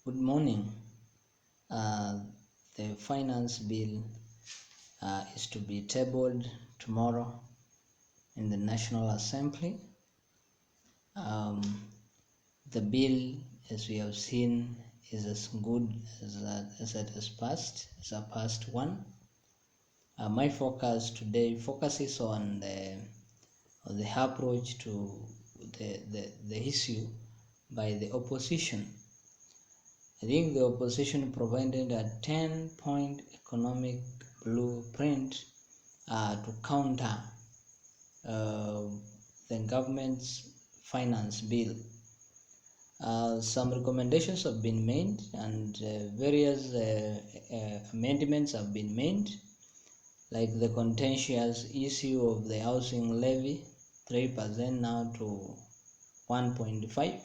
Good morning. Uh, the finance bill is to be tabled tomorrow in the National Assembly. Um, the bill, as we have seen, is as good as it has passed. It's a passed one. My focus today focuses on the approach to the issue by the opposition. I think the opposition provided a 10-point economic blueprint to counter uh, the government's finance bill. Some recommendations have been made and various amendments have been made, like the contentious issue of the housing levy, 3% now to 1.5.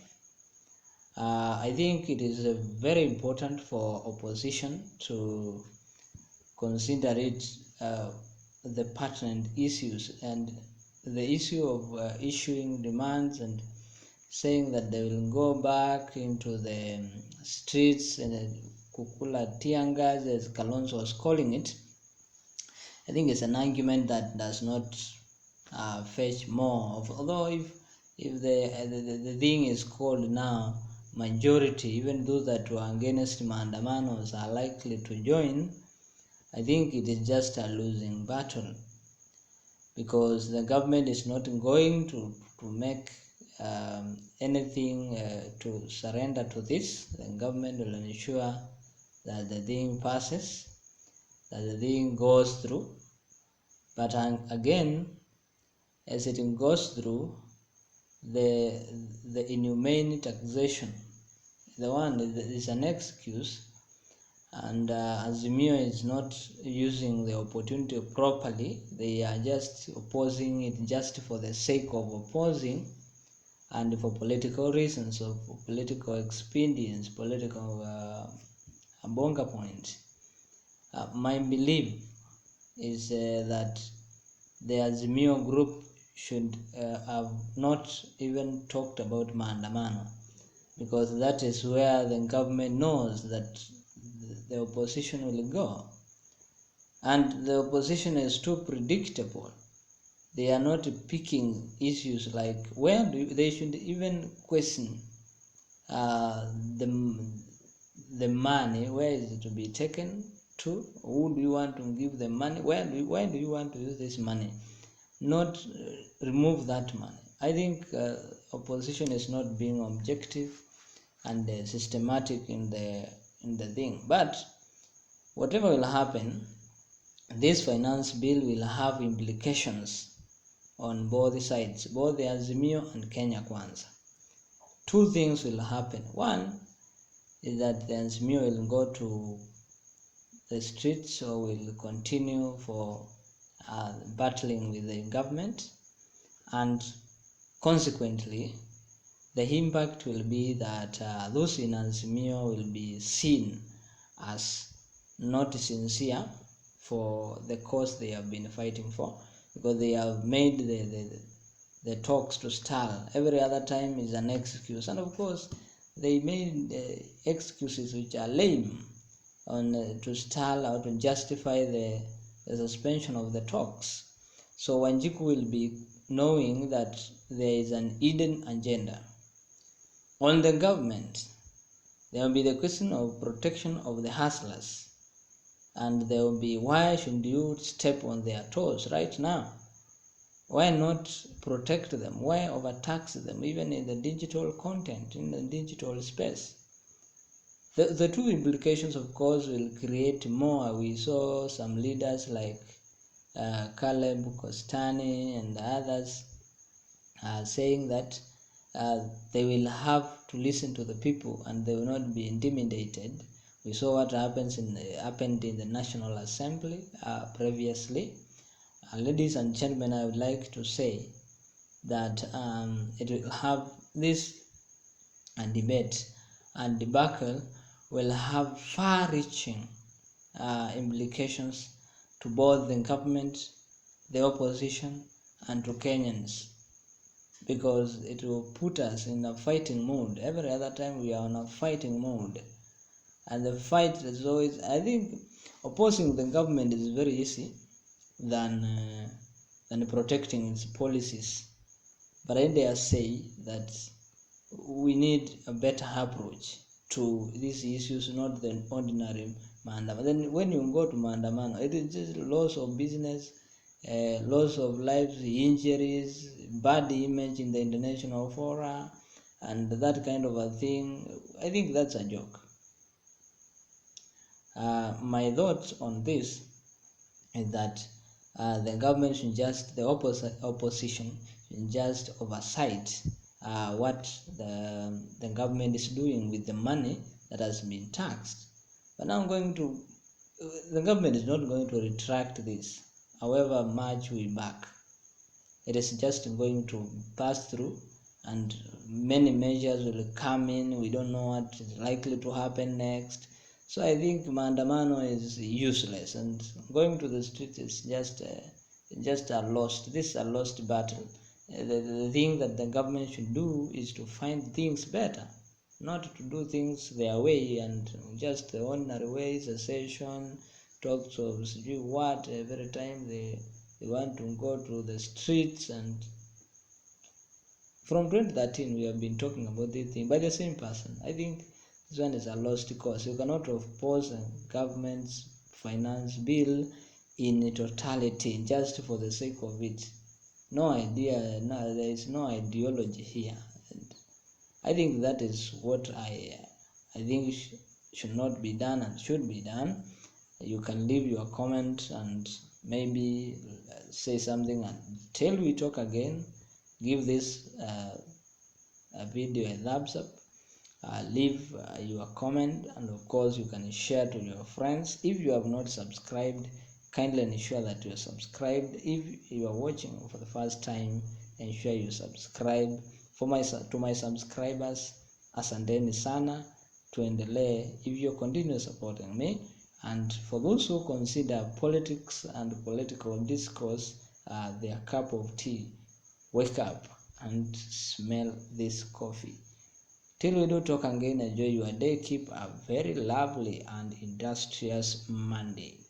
I think it is very important for opposition to consider it the pertinent issues, and the issue of issuing demands and saying that they will go back into the streets and kukula tiangas, as Kalonzo was calling it. I think it's an argument that does not fetch more of, although if the thing is called now majority, even those that were against maandamanos are likely to join. I think it is just a losing battle, because the government is not going to make anything to surrender to this. The government will ensure that the thing passes, that the thing goes through. But again, as it goes through, the inhumane taxation, the one is an excuse, and Azimio is not using the opportunity properly. They are just opposing it just for the sake of opposing and for political reasons, of political expedience, political bonga point. My belief is that the Azimio group should have not even talked about maandamano, because that is where the government knows that the opposition will go, and the opposition is too predictable. They are not picking issues like where they should even question uh, the the money, where is it to be taken to, who do you want to give the money, where do you want to use this money, not remove that money. I think opposition is not being objective and systematic in the thing. But whatever will happen, this finance bill will have implications on both sides, both the Azimio and Kenya Kwanza. Two things will happen. One is that the Azimio will go to the streets, or will continue for battling with the government, and consequently the impact will be that those in Azimio will be seen as not sincere for the cause they have been fighting for, because they have made the talks to stall. Every other time is an excuse, and of course they made excuses which are lame on to stall or to justify the suspension of the talks. So Wanjiku will be knowing that there is an hidden agenda on the government. There will be the question of protection of the hustlers, and there will be, why should you step on their toes right now? Why not protect them? Why overtax them, even in the digital content, in the digital space? The two implications, of course, will create more. We saw some leaders like Caleb Kostani and others saying that they will have to listen to the people and they will not be intimidated. We saw what happened in the National Assembly previously. Ladies and gentlemen, I would like to say that it will have this debate and debacle will have far-reaching implications to both the government, the opposition, and to Kenyans, because it will put us in a fighting mood. Every other time we are in a fighting mood, And the fight is always, I think, opposing the government is very easy than protecting its policies. But I dare say that we need a better approach to these issues, not the ordinary maandamano. Then when you go to maandamano, it is just loss of business, loss of lives, injuries, bad image in the international fora, and that kind of a thing. I think that's a joke. My thoughts on this is that the government should just, the opposition should just oversight what the government is doing with the money that has been taxed. But now I'm going to, the government is not going to retract this, however much we back. It is just going to pass through, and many measures will come in. We don't know what is likely to happen next. So I think maandamano is useless, and going to the streets is just a lost. This is a lost battle. The thing that the government should do is to find things better, not to do things their way and just the ordinary ways, a session, talks of what every time they want to go to the streets. And from 2013 we have been talking about this thing by the same person. I think this one is a lost cause. You cannot oppose a government's finance bill in totality just for the sake of it. No idea, no, there is no ideology here. And I think that is what I think should not be done and should be done. You can leave your comment and maybe say something until we talk again. Give this video a thumbs up, leave your comment, and of course you can share to your friends. If you have not subscribed, kindly ensure that you are subscribed. If you are watching for the first time, ensure you subscribe. To my subscribers, asanteni sana, tuendelee if you continue supporting me. And for those who consider politics and political discourse their cup of tea, wake up and smell this coffee. Till we do talk again, enjoy your day. Keep a very lovely and industrious Monday.